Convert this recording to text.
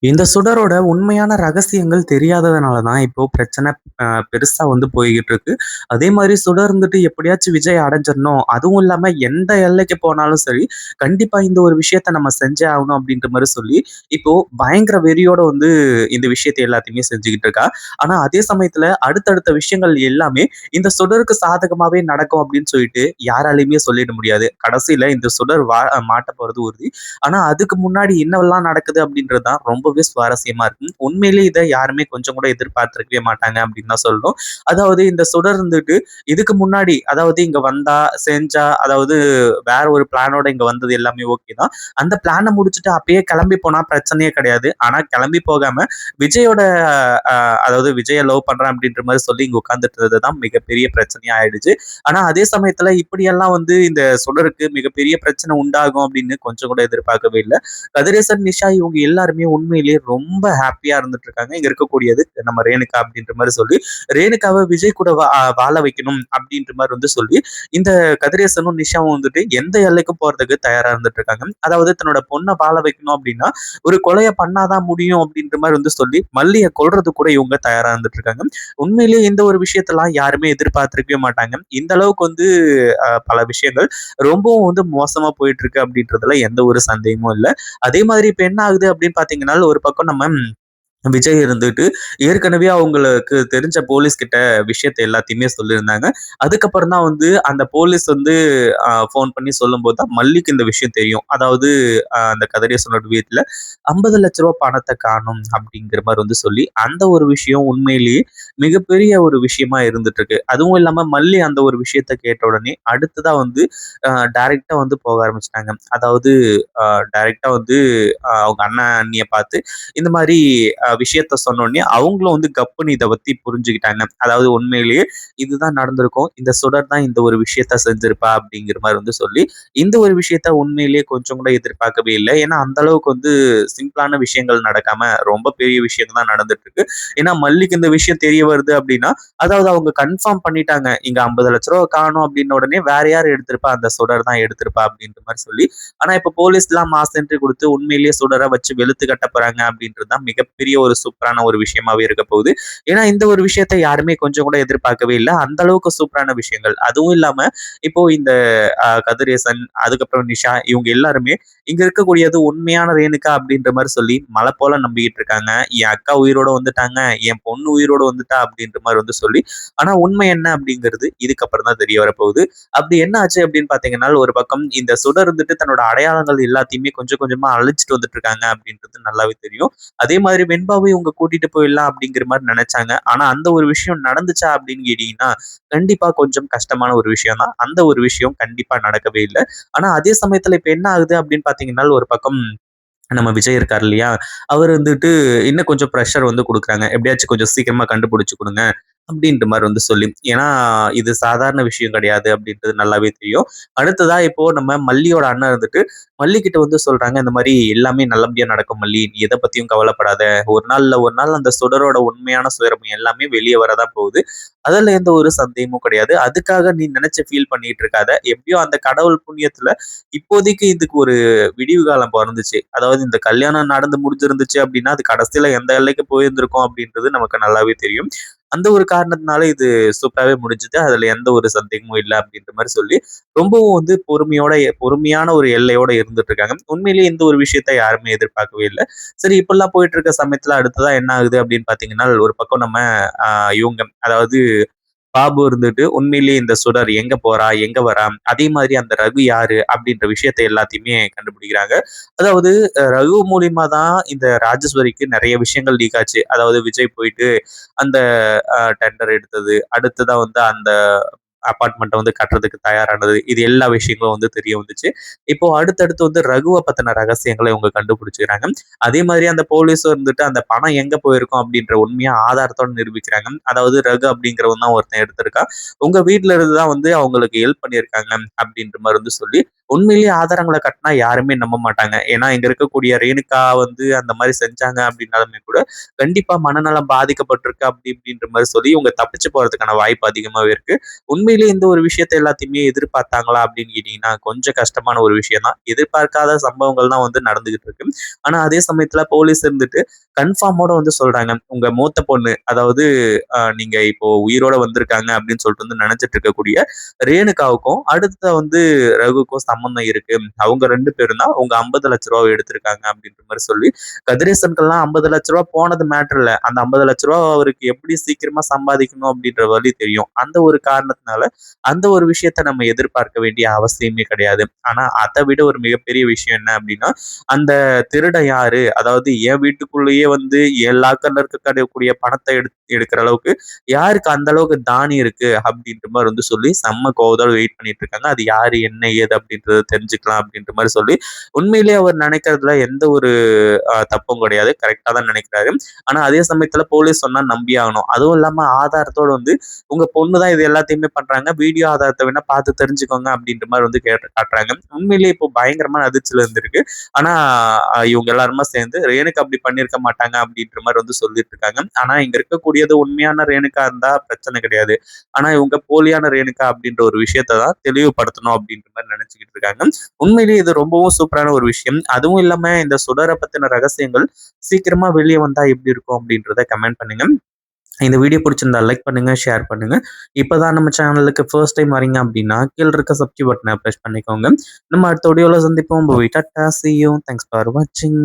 இந்த சுடரோட உண்மையான ரகசியங்கள் தெரியாததுனால தான் இப்போ பிரச்சனை பெருசா வந்து போய்கிட்டு இருக்கு. அதே மாரி சுடர் இருந்துட்டு எப்படியாச்சும் விஜய் அடைஞ்சிரணும். அதுவும் இல்லாம எந்த எல்லைக்கு போனாலும் சரி, கண்டிப்பா இந்த ஒரு விஷயத்த நம்ம செஞ்சே ஆகணும் அப்படின்ற மாரி சொல்லி, இப்போ பயங்கர வெறியோட வந்து இந்த விஷயத்த எல்லாத்தையுமே செஞ்சுகிட்டு இருக்கா. ஆனா அதே சமயத்துல அடுத்தடுத்த விஷயங்கள் எல்லாமே இந்த சுடருக்கு சாதகமாவே நடக்கும் அப்படின்னு சொல்லிட்டு யாராலயுமே சொல்லிட முடியாது. கடைசியில இந்த சுடர் மாட்ட போறது உறுதி. ஆனா அதுக்கு முன்னாடி என்னவெல்லாம் நடக்குது அப்படின்றது தான் ரொம்பவே சுவாரஸ்யமா இருக்கு. உண்மையிலேயே இத யாருமே கொஞ்சம் கூட எதிர்பார்த்திருக்கவே மாட்டாங்க அப்படின்னு தான் சொல்லணும். அதாவது இந்த சுடர் இருந்துட்டு இதுக்கு முன்னாடி அதாவது இங்க வந்தா, செஞ்சா அதாவது வேற ஒரு பிளானோட இங்க வந்தது எல்லாமே ஓகே தான். அந்த பிளான முடிச்சுட்டு அப்பயே கிளம்பி போனா பிரச்சனையே கிடையாது. ஆனா கிளம்பி போகாம விஜயோட அ அதாவது விஜய லவ் பண்றேன் அப்படின்ற மாரி சொல்லி இங்க உட்கார்ந்துட்டு இருந்தது தான் மிகப்பெரிய பிரச்சனையா ஆயிடுச்சு. ஆனா அதே சமயத்துல இப்படியெல்லாம் வந்து இந்த சுடருக்கு மிகப்பெரிய பிரச்சனை உண்டாகும் அப்படின்னு கொஞ்சம் கூட எதிர்பார்க்கவே இல்ல. கதிரேசன், நிஷா இவங்க எல்லாருமே உண்மையிலேயே ரொம்ப ஹாப்பியா இருந்துட்டு இருக்காங்க. இங்க இருக்கக்கூடியது நம்ம ரேணுகா அப்படின்ற மாரி சொல்லி, ரேணுகாவ விஜய் கூட வாழ வைக்கணும் அப்படின்ற மாரி வந்து சொல்லி, இந்த கதிரேசனும், நிஷாவும் வந்துட்டு எந்த எல்லைக்கும் போறதுக்கு தயாரா இருந்துட்டு இருக்காங்க. அதாவது தன்னோட பொண்ண வாழ வைக்கணும் அப்படின்னா, ஒரு கொலைய பண்ணாதான் முடியும் அப்படின்ற மாரி வந்து சொல்லி, மல்லிய கொல்றதுக்கு கூட இவங்க தயாரா இருந்துட்டு இருக்காங்க. உண்மையிலேயே இந்த ஒரு விஷயத்தெல்லாம் யாருமே எதிர்பார்த்திருக்கவே மாட்டாங்க. இந்த அளவுக்கு வந்து பல விஷயங்கள் ரொம்பவும் வந்து மோசமா போயிட்டு இருக்கு அப்படின்றதுல எந்த ஒரு சந்தேகமும் இல்ல. அதே மாதிரி இப்ப என்ன ஆகுது அப்படின்னு பாத்தீங்கன்னா, ஒரு பக்கம் நம்ம விஜய் இருந்துட்டு ஏற்கனவே அவங்களுக்கு தெரிஞ்ச போலீஸ் கிட்ட விஷயத்த எல்லாத்தையுமே சொல்லியிருந்தாங்க. அதுக்கப்புறம் தான் வந்து அந்த போலீஸ் வந்து ஃபோன் பண்ணி சொல்லும்போது தான் மல்லிக்கு இந்த விஷயம் தெரியும். அதாவது அந்த கதிரேசனோட வீட்ல ரூ. 50,00,000 பணத்த காணோம் அப்படிங்கிற மாரி வந்து சொல்லி, அந்த ஒரு விஷயம் உண்மையிலேயே மிகப்பெரிய ஒரு விஷயமா இருந்துட்டு இருக்கு. அதுவும் இல்லாம மல்லி அந்த ஒரு விஷயத்த கேட்ட உடனே அடுத்ததா வந்து டைரக்ட்டா வந்து போக ஆரம்பிச்சுட்டாங்க. அதாவது அ டைரக்ட்டா வந்து அவங்க அண்ணன், அண்ணிய பார்த்து இந்த மாரி விஷயத்த சொன்னோனே அவங்களும் வந்து கப்புன்னு இத பத்தி புரிஞ்சுக்கிட்டாங்க. அதாவது உண்மையிலேயே இதுதான் நடந்திருக்கும். இந்த சுடர் தான் இந்த ஒரு விஷயத்த செஞ்சிருப்பா அப்படிங்கிற மாரி வந்து சொல்லி, இந்த ஒரு விஷயத்த உண்மையிலேயே கொஞ்சம் கூட எதிர்பார்க்கவே இல்ல. ஏன்னா அந்த அளவுக்கு வந்து சிம்பிளான விஷயங்கள் நடக்காம ரொம்ப பெரிய விஷயம் தான் நடந்துட்டு இருக்கு. ஏன்னா மல்லிக்கு இந்த விஷயம் தெரிய வருது அப்படின்னா, அதாவது அவங்க கன்ஃபார்ம் பண்ணிட்டாங்க. இங்க ரூ. 50,00,000 காணோம் அப்படின்ன உடனே வேற யார் எடுத்திருப்பா? அந்த சுடர் தான் எடுத்திருப்பா அப்படின்ற மாரி சொல்லி, ஆனா இப்ப போலீஸ்லாம் மாஸ் என்ட்ரி குடுத்து உண்மையிலேயே சுடர வச்சு வெளுத்து கட்ட போறாங்க அப்படின்றது தான் மிகப்பெரிய ஒரு சூப்பரான ஒரு விஷயமாவே இருக்க போகுது. ஏன்னா இந்த ஒரு விஷயத்த யாருமே கொஞ்சம் கூட எதிர்பார்க்கவே இல்ல. அந்த அளவுக்கு சூப்பரான விஷயங்கள். அதுவும் இல்லாம இப்போ இந்த கதிரேசன், அதுக்கப்புறம் நிஷா இவங்க எல்லாருமே இங்க இருக்கக்கூடியது உண்மையான ரேணுகா அப்படின்ற மாரி சொல்லி மலை போல நம்பிக்கிட்டு இருக்காங்க. என் அக்கா உயிரோட வந்துட்டாங்க, என் பொண்ணு உயிரோட வந்துட்டா அப்படின்ற மாரி வந்து சொல்லி, ஆனா உண்மை என்ன அப்படிங்கிறது இதுக்கப்புறம் தான் தெரிய வரப்போகுது. அப்படி என்ன ஆச்சு அப்படின்னு பார்த்தீங்கன்னா, ஒரு பக்கம் இந்த சுடர் இருந்துட்டு தன்னோட அடையாளங்கள் எல்லாத்தையுமே கொஞ்சம் கொஞ்சமா அழிச்சுட்டு வந்துட்டு இருக்காங்க அப்படின்றது நல்லாவே தெரியும். அதே மாதிரி வெண்பாவையும் இவங்க கூட்டிட்டு போயிடலாம் அப்படிங்கிற மாரி நெனைச்சாங்க. ஆனா அந்த ஒரு விஷயம் நடந்துச்சா அப்படின்னு கேட்டீங்கன்னா, கண்டிப்பா கொஞ்சம் கஷ்டமான ஒரு விஷயம் தான். அந்த ஒரு விஷயம் கண்டிப்பா நடக்கவே இல்ல. ஆனா அதே சமயத்துல இப்ப என்ன ஆகுது அப்படின்னு பார்த்தீங்கன்னா, ஒரு பக்கம் நம்ம விஜய் இருக்காரு இல்லையா? அவரு வந்துட்டு இன்னும் கொஞ்சம் பிரஷர் வந்து குடுக்குறாங்க. எப்படியாச்சும் கொஞ்சம் சீக்கிரமா கண்டுபிடிச்சு குடுங்க. அப்படின்ற மாரி வந்து சொல்லி. ஏன்னா, இது சாதாரண விஷயம் கிடையாது அப்படின்றது நல்லாவே தெரியும். அடுத்ததா இப்போ நம்ம மல்லியோட அண்ணன் இருந்துட்டு, மல்லி கிட்ட வந்து சொல்றாங்க, இந்த மாரி எல்லாமே நல்லபடியா நடக்கும் மல்லி. நீ எத பத்தியும் கவலைப்படாத. ஒரு நாள் இல்ல ஒரு நாள் அந்த சுடரோட உண்மையான சுயரூபம் எல்லாமே வெளிய வரதான் போகுது. அதுல எந்த ஒரு சந்தேகமும் கிடையாது. அதுக்காக நீ நெனச்சு ஃபீல் பண்ணிட்டு இருக்காத. எப்படியோ அந்த கடவுள் புண்ணியத்துல இப்போதைக்கு இதுக்கு ஒரு விடிவு காலம் பொறந்துச்சு. அதாவது இந்த கல்யாணம் நடந்து முடிஞ்சிருந்துச்சு அப்படின்னா, அது கடைசியில எந்த எல்லைக்கு போயிருந்திருக்கும் அப்படின்றது நமக்கு நல்லாவே தெரியும். அந்த ஒரு காரணத்தினால இது சூப்பராவே முடிஞ்சுது. அதுல எந்த ஒரு சந்தேகமும் இல்ல அப்படின்ற மாரி சொல்லி, ரொம்பவும் வந்து பொறுமையான ஒரு எல்லையோட இருந்துட்டு இருக்காங்க. உண்மையிலேயே இந்த ஒரு விஷயத்த யாருமே எதிர்பார்க்கவே இல்ல. சரி இப்படிலாம் போயிட்டு இருக்க சமயத்துல அடுத்ததா என்ன ஆகுது அப்படின்னு பார்த்தீங்கன்னா, ஒரு பக்கம் நம்ம அ இவங்க அதாவது பாபு இருந்துட்டு உண்மையிலேயே இந்த சுடர் எங்க போறா? எங்க வரா? அதே மாதிரி அந்த ரகு யாரு? அப்படின்ற விஷயத்த எல்லாத்தையுமே கண்டுபிடிக்கிறாங்க. அதாவது ரகு மூலியமா தான் இந்த ராஜேஸ்வரிக்கு நெறைய விஷயங்கள் லீக் ஆச்சு. அதாவது விஜய் போயிட்டு அந்த டெண்டர் எடுத்தது. அடுத்ததா வந்து அந்த அபார்ட்மெண்ட்ட வந்து கட்டுறதுக்கு தயாரானது. இது எல்லா விஷயங்களும் வந்து தெரிய வந்துச்சு. இப்போ அடுத்தடுத்து வந்து ரகுவ பத்தின ரகசியங்கள இவங்க கண்டுபிடிச்சுக்கிறாங்க. அதே மாதிரி அந்த போலீஸும் இருந்துட்டு அந்த பணம் எங்க போயிருக்கும் அப்படின்ற உண்மைய ஆதாரத்தோட நிரூபிக்கிறாங்க. அதாவது ரகு அப்படிங்கிறவன் தான் ஒருத்தன் எடுத்திருக்கான். உங்க வீட்ல இருந்து தான் வந்து அவங்களுக்கு ஹெல்ப் பண்ணியிருக்காங்க அப்படின்ற மாரி வந்து சொல்லி, உண்மையிலேயே ஆதாரங்கள காட்டுனா யாருமே நம்ப மாட்டாங்க. ஏன்னா, இங்க இருக்கக்கூடிய ரேணுகா வந்து அந்த மாரி செஞ்சாங்க அப்படின்னாலுமே கூட, கண்டிப்பா மனநலம் பாதிக்கப்பட்டிருக்கு அப்படி இப்படின்ற மாரி சொல்லி இவங்க தப்பிச்சு போறதுக்கான வாய்ப்பு அதிகமாவே இருக்கு. உண்மையிலேயே இந்த ஒரு விஷயத்த எல்லாத்தையுமே எதிர்பார்த்தாங்களா அப்படின்னு கேட்டீங்கன்னா, கொஞ்சம் கஷ்டமான ஒரு விஷயம் தான். எதிர்பார்க்காத சம்பவங்கள் தான் வந்து நடந்துகிட்டு இருக்கு. ஆனா, அதே சமயத்துல போலீஸ் இருந்துட்டு கன்ஃபார்மோட வந்து சொல்றாங்க. உங்க மூத்த பொண்ணு, அதாவது நீங்க இப்போ உயிரோட வந்திருக்காங்க அப்படின்னு சொல்லிட்டு வந்து நினைச்சிட்டு இருக்கக்கூடிய ரேணுகாவுக்கும், அடுத்த வந்து ரகுவுக்கும் சம்மந்தம் இருக்கு. அவங்க 2 பேரும் தான் உங்க ரூ. 50,00,000 எடுத்திருக்காங்க அப்படின்ற மாரி சொல்லி, கதிரேசனுக்கெல்லாம் ரூ. 50,00,000 போனது மேட்டர் இல்ல. அந்த ரூ. 50,00,000 அவருக்கு எப்படி சீக்கிரமா சம்பாதிக்கணும் அப்படின்ற வழி தெரியும். அந்த ஒரு காரணத்தினால, அந்த ஒரு விஷயத்த நம்ம எதிர்பார்க்க வேண்டிய அவசியமே கிடையாது. ஆனா, அத விட ஒரு மிகப்பெரிய விஷயம் என்ன அப்படின்னா, அந்த திருடன் யாரு? அதாவது என் வீட்டுக்குள்ளேயே வந்து என் லாக்கர்ல இருக்கக்கூடிய பணத்த எடுக்கிற அளவுக்கு யாருக்கு அந்த அளவுக்கு தானி இருக்கு? அப்படின்ற மாரி வந்து சொல்லி செம்ம கோவத்தோட வெயிட் பண்ணிட்டு இருக்காங்க. அது யாரு? என்ன? ஏது? அப்படின்றத தெரிஞ்சுக்கலாம் அப்படின்ற மாரி சொல்லி, உண்மையிலேயே அவர் நினைக்கிறதுல எந்த ஒரு தப்பும் கிடையாது. கரெக்ட்டா தான் நினைக்கிறாரு. ஆனா அதே சமயத்துல போலீஸ் சொன்னா நம்பியே ஆகணும். அதுவும் இல்லாம ஆதாரத்தோட வந்து உங்க பொண்ணு தான் இது எல்லாத்தையுமே பண்றாங்க. வீடியோ ஆதாரத்த வேணா பார்த்து தெரிஞ்சுக்கோங்க அப்படின்ற மாரி வந்து காட்டுறாங்க. உண்மையிலேயே இப்போ பயங்கரமான அதிர்ச்சியில இருந்திருக்கு. ஆனா இவங்க எல்லாருமா சேர்ந்து ரேணுகா அப்படி பண்ணியிருக்க மாட்டாங்க அப்படின்ற மாரி வந்து சொல்லிட்டு இருக்காங்க. ஆனா இங்க இருக்கக்கூடியது உண்மையான ரேணுகா இருந்தா பிரச்சனை கிடையாது. ஆனா இவங்க போலியான ரேணுகா அப்படின்ற ஒரு விஷயத்த தான் தெளிவுபடுத்தணும் அப்படின்ற மாரி நினைச்சுக்கிட்டு இருக்காங்க. உண்மையிலேயே இது ரொம்பவும் சூப்பரான ஒரு விஷயம். அதுவும் இல்லாம இந்த சுடர பத்தின ரகசியங்கள் சீக்கிரமா வெளிய வந்தா எப்படி இருக்கும் அப்படின்றத கமெண்ட் பண்ணுங்க. இந்த வீடியோ பிடிச்சிருந்தா லைக் பண்ணுங்க, ஷேர் பண்ணுங்க. இப்பதான் நம்ம சேனலுக்கு ஃபர்ஸ்ட் டைம் வரீங்க அப்படின்னா, கீழ இருக்க சப்ஸ்கிரைப் பட்டன பிரஸ் பண்ணிக்கோங்க. நம்ம அடுத்த வீடியோல சந்திப்போம். பாய் டாட்டா, see you. தேங்க்ஸ் ஃபார் வாட்சிங்.